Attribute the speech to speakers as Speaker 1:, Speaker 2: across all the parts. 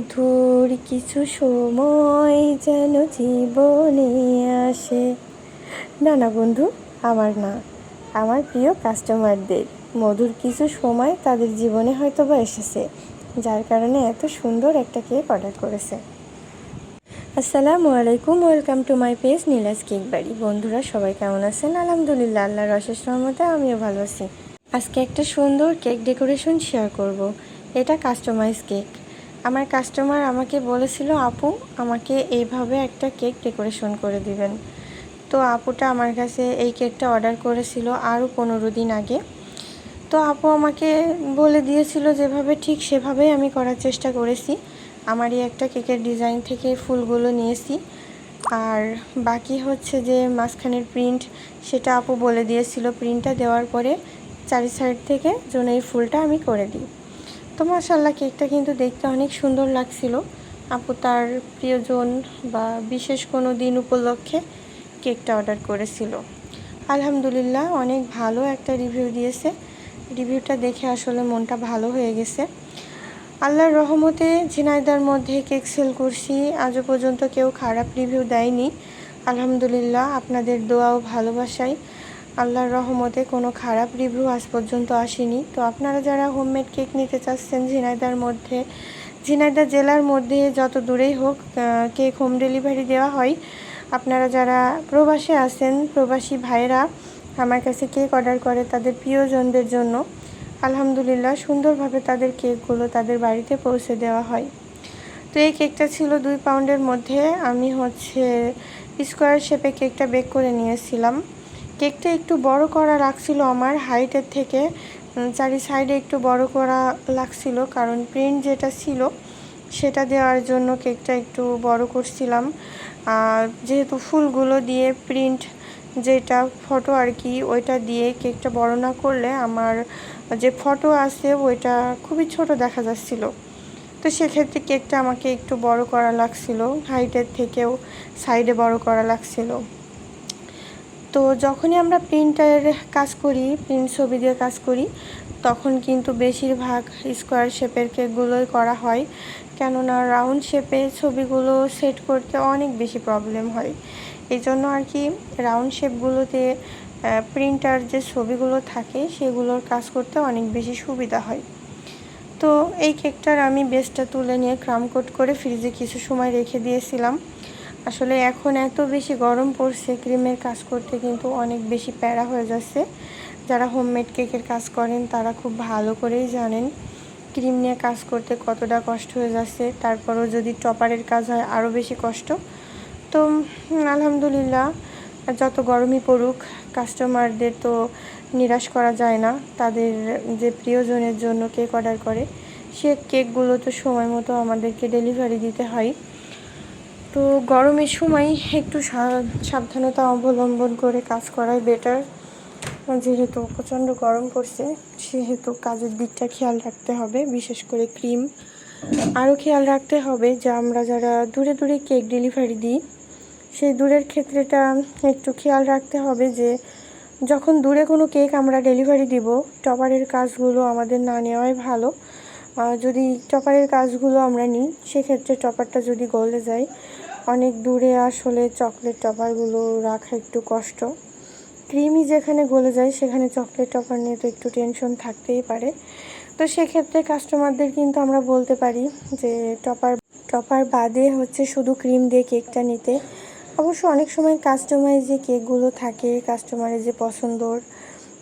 Speaker 1: মধুর কিছু সময় যেন জীবনে আসে। না না বন্ধু, আমার না, আমার প্রিয় কাস্টমারদের মধুর কিছু সময় তাদের জীবনে হয়তো বা এসেছে, যার কারণে এত সুন্দর একটা কেক অর্ডার করেছে। আসসালামু আলাইকুম, welcome to my page Nilaj cake বাড়ি। বন্ধুরা সবাই কেমন আছেন? আলহামদুলিল্লাহ, আল্লাহর অশেষ রহমতে আমিও ভালো আছি। আজকে একটা সুন্দর কেক ডেকোরেশন শেয়ার করব। এটা কাস্টমাইজ কেক। আমার কাস্টমার আমাকে বলেছিল, আপু আমাকে এইভাবে একটা কেক ডেকোরেশন করে দিবেন। তো আপুটা আমার কাছে এই কেকটা অর্ডার করেছিল আরও 15 দিন আগে। তো আপু আমাকে বলে দিয়েছিল যেভাবে, ঠিক সেভাবেই আমি করার চেষ্টা করেছি। আমারই একটা কেকের ডিজাইন থেকে ফুলগুলো নিয়েছি, আর বাকি হচ্ছে যে মাঝখানের প্রিন্ট, সেটা আপু বলে দিয়েছিল প্রিন্টটা দেওয়ার পরে চারি সাইড থেকে যেন এই ফুলটা আমি করে দিই। তো মাশাআল্লাহ, কেকটা কিন্তু দেখতে অনেক সুন্দর লাগছিল। আপু তার প্রিয়জন বা বিশেষ কোনো দিন উপলক্ষে কেকটা অর্ডার করেছিল। আলহামদুলিল্লাহ, অনেক ভালো একটা রিভিউ দিয়েছে। রিভিউটা দেখে আসলে মনটা ভালো হয়ে গেছে। আল্লাহর রহমতে ঝিনাইদার মধ্যে কেক সেল করছি, আজও পর্যন্ত কেউ খারাপ রিভিউ দেয়নি। আলহামদুলিল্লাহ, আপনাদের দোয়া ও ভালোবাসায় আল্লাহর রহমতে কোনো খারাপ রিভিউ আজ পর্যন্ত আসেনি। তো আপনারা যারা হোমমেড কেক নিতে চাচ্ছেন ঝিনাইদার মধ্যে, ঝিনাইদহ জেলার মধ্যে যত দূরেই হোক, কেক হোম ডেলিভারি দেওয়া হয়। আপনারা যারা প্রবাসে আছেন, প্রবাসী ভাইরা আমার কাছে কেক অর্ডার করে তাদের প্রিয়জনদের জন্য, আলহামদুলিল্লাহ সুন্দরভাবে তাদের কেকগুলো তাদের বাড়িতে পৌঁছে দেওয়া হয়। তো এই কেকটা ছিল 2 পাউন্ডের মধ্যে। আমি স্কোয়ার শেপে কেকটা বেক করে নিয়েছিলাম। কেকটা একটু বড় করা লাগছিল আমার হাইটের থেকে, চারি সাইডে একটু বড় করা লাগছিল, কারণ প্রিন্ট যেটা ছিল সেটা দেওয়ার জন্য কেকটা একটু বড় করছিলাম। যেহেতু ফুলগুলো দিয়ে প্রিন্ট যেটা ফটো আর কি, ওইটা দিয়ে কেকটা বড় না করলে আমার যে ফটো আছে ওইটা খুবই ছোট দেখা যাচ্ছিল। তো সেক্ষেত্রে কেকটা আমাকে একটু বড় করা লাগছিল, হাইটের থেকেও সাইডে বড় করা লাগছিল। তো যখনই আমরা প্রিন্টের কাজ করি, প্রিন্ট ছবি দিয়ে কাজ করি, তখন কিন্তু বেশিরভাগ স্কোয়ার শেপের কেকগুলোই করা হয়, কেননা রাউন্ড শেপে ছবিগুলো সেট করতে অনেক বেশি প্রবলেম হয়। এই জন্য আর কি রাউন্ড শেপগুলোতে প্রিন্টার যে ছবিগুলো থাকে সেগুলোর কাজ করতে অনেক বেশি সুবিধা হয়। তো এই কেকটার আমি বেসটা তুলে নিয়ে ক্রাম কোট করে ফ্রিজে কিছু সময় রেখে দিয়েছিলাম। আসলে এখন এত বেশি গরম পড়ছে, ক্রিমের কাজ করতে কিন্তু অনেক বেশি প্যারা হয়ে যাচ্ছে। যারা হোমমেড কেকের কাজ করেন তারা খুব ভালো করেই জানেন ক্রিম নিয়ে কাজ করতে কতটা কষ্ট হয়ে যাচ্ছে। তারপরেও যদি টপারের কাজ হয় আরও বেশি কষ্ট। তো আলহামদুলিল্লাহ, যত গরমই পড়ুক, কাস্টমারদের তো নিরাশ করা যায় না। তাদের যে প্রিয়জনের জন্য কেক অর্ডার করে, সে কেকগুলো তো সময় মতো আমাদেরকে ডেলিভারি দিতে হয়। তো গরমের সময় একটু সাবধানতা অবলম্বন করে কাজ করাই বেটার। যেহেতু প্রচণ্ড গরম পড়ছে, সেহেতু কাজের দিকটা খেয়াল রাখতে হবে, বিশেষ করে ক্রিম। আরও খেয়াল রাখতে হবে যে আমরা যারা দূরে দূরে কেক ডেলিভারি দিই, সেই দূরের ক্ষেত্রেটা একটু খেয়াল রাখতে হবে যে যখন দূরে কোনো কেক আমরা ডেলিভারি দিব, টপারের কাজগুলো আমাদের না নেওয়াই ভালো। যদি টপারের কাজগুলো আমরা নিই, সেক্ষেত্রে টপারটা যদি গলে যায়, অনেক দূরে আসলে চকলেট টপারগুলো রাখা একটু কষ্ট। ক্রিমই যেখানে গলে যায় সেখানে চকলেট টপার নিয়ে তো একটু টেনশন থাকতেই পারে। তো সেক্ষেত্রে কাস্টমারদের কিন্তু আমরা বলতে পারি যে টপার বাদে হচ্ছে শুধু ক্রিম দিয়ে কেকটা নিতে। অবশ্য অনেক সময় কাস্টমাইজ যে কেকগুলো থাকে, কাস্টমারের যে পছন্দর,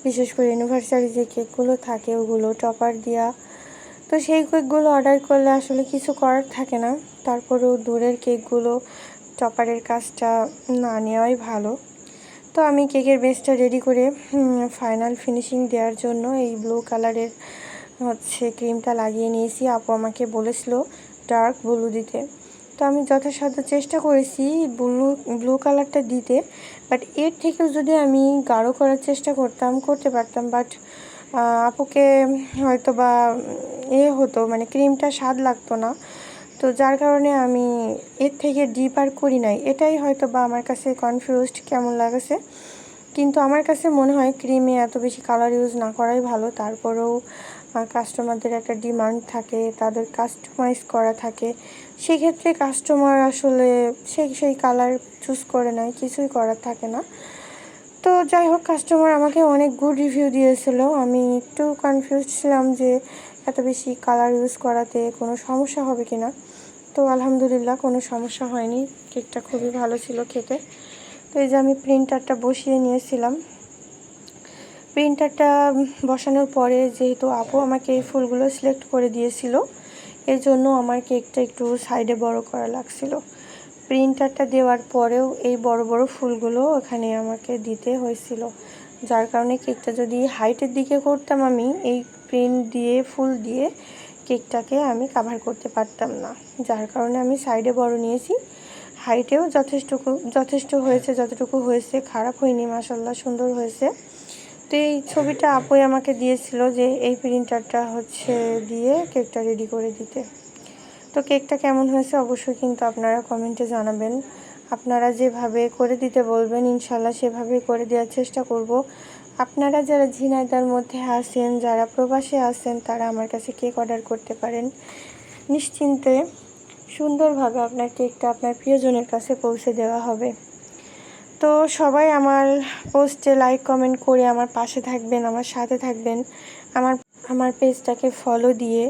Speaker 1: বিশেষ করে ইউনিভার্সারি যে কেকগুলো থাকে ওগুলো টপার দেওয়া, তো সেই কেকগুলো অর্ডার করলে আসলে কিছু করার থাকে না। তারপরেও দূরের কেকগুলো টপারের কাজটা না নেওয়াই ভালো। তো আমি কেকের বেসটা রেডি করে ফাইনাল ফিনিশিং দেওয়ার জন্য এই ব্লু কালারের ক্রিমটা লাগিয়ে নিয়েছি। আপু আমাকে বলেছিল ডার্ক ব্লু দিতে, তো আমি যথাসাধ্য চেষ্টা করেছি ব্লু কালারটা দিতে, বাট এর থেকেও যদি আমি গাঢ় করার চেষ্টা করতে পারতাম, বাট আপুকে হয়তো বা হতো, মানে ক্রিমটা স্বাদ লাগতো না। তো যার কারণে আমি এর থেকে ডিপ আর করি নাই। এটাই হয়তো বা আমার কাছে কনফিউজড কেমন লাগছে, কিন্তু আমার কাছে মনে হয় ক্রিমে এত বেশি কালার ইউজ না করাই ভালো। তারপরেও কাস্টমারদের একটা ডিমান্ড থাকে, তাদের কাস্টমাইজ করা থাকে। সেক্ষেত্রে কাস্টমার আসলে সেই কালার চুজ করে নেয়, কিছুই করার থাকে না। তো যাই হোক, কাস্টমার আমাকে অনেক গুড রিভিউ দিয়েছিল। আমি একটু কনফিউজ ছিলাম যে এত বেশি কালার ইউজ করাতে কোনো সমস্যা হবে কি না। তো আলহামদুলিল্লাহ কোনো সমস্যা হয়নি, কেকটা খুবই ভালো ছিল খেতে। তো এই যে আমি প্রিন্টারটা বসিয়ে নিয়েছিলাম। প্রিন্টারটা বসানোর পরে যেহেতু আপু আমাকে এই ফুলগুলো সিলেক্ট করে দিয়েছিল, এর জন্য আমার কেকটা একটু সাইডে বড় করা লাগছিল। প্রিন্টারটা দেওয়ার পরেও এই বড় বড় ফুলগুলো এখানে আমাকে দিতে হয়েছিল, যার কারণে কেকটা যদি হাইটের দিকে করতাম আমি এই প্রিন্ট দিয়ে ফুল দিয়ে কেকটাকে আমি কাভার করতে পারতাম না, যার কারণে আমি সাইডে বড় নিয়েছি। হাইটেও যথেষ্ট হয়েছে, যতটুকু হয়েছে, খারাপ হয়নি, মাশাআল্লাহ সুন্দর হয়েছে। তো এই ছবিটা আপুই আমাকে দিয়েছিল যে এই প্রিন্টারটা দিয়ে কেকটা রেডি করে দিতে। তো কেকটা কেমন হয়েছে অবশ্যই কিন্তু আপনারা কমেন্টে জানাবেন। আপনারা যেভাবে করে দিতে বলবেন ইনশাল্লাহ সেভাবে করে দেওয়ার চেষ্টা করব। আপনারা যারা ঝিনাইদহের মধ্যে আছেন, যারা প্রবাসে আছেন, তারা আমার কাছে কেক অর্ডার করতে পারেন। নিশ্চিন্তে সুন্দরভাবে আপনার কেকটা আপনার প্রিয়জনের কাছে পৌঁছে দেওয়া হবে। তো সবাই আমার পোস্টে লাইক কমেন্ট করে আমার পাশে থাকবেন, আমার সাথে থাকবেন। আমার পেজটাকে ফলো দিয়ে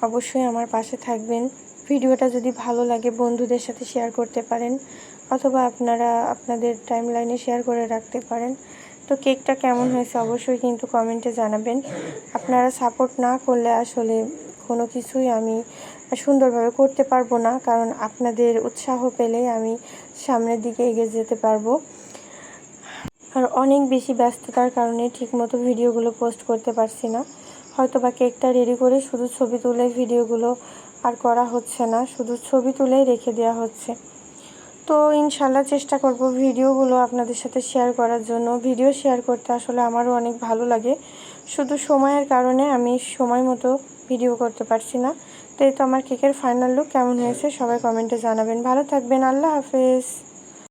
Speaker 1: অবশ্যই আমার পাশে থাকবেন। ভিডিওটা যদি ভালো লাগে বন্ধুদের সাথে শেয়ার করতে পারেন, অথবা আপনারা আপনাদের টাইমলাইনে শেয়ার করে রাখতে পারেন। তো কেকটা কেমন হয়েছে অবশ্যই কিন্তু কমেন্টে জানাবেন। আপনারা সাপোর্ট না করলে আসলে কোনো কিছুই আমি সুন্দরভাবে করতে পারবো না, কারণ আপনাদের উৎসাহ পেলে আমি সামনের দিকে এগিয়ে যেতে পারবো। আর অনেক বেশি ব্যস্ততার কারণে ঠিকমতো ভিডিওগুলো পোস্ট করতে পারছি না। হয়তো বা কেকটা রেডি করে শুধু ছবি তুলে ভিডিওগুলো আর করা হচ্ছে না, শুধু ছবি তুলেই রেখে দেওয়া হচ্ছে। তো ইনশাল্লাহ চেষ্টা করব ভিডিওগুলো আপনাদের সাথে শেয়ার করার জন্য। ভিডিও শেয়ার করতে আসলে আমারও অনেক ভালো লাগে, শুধু সময়ের কারণে আমি সময় মতো ভিডিও করতে পারছি না। তো এই তো আমার কেকের ফাইনাল লুক কেমন হয়েছে সবাই কমেন্টে জানাবেন। ভালো থাকবেন, আল্লাহ হাফেজ।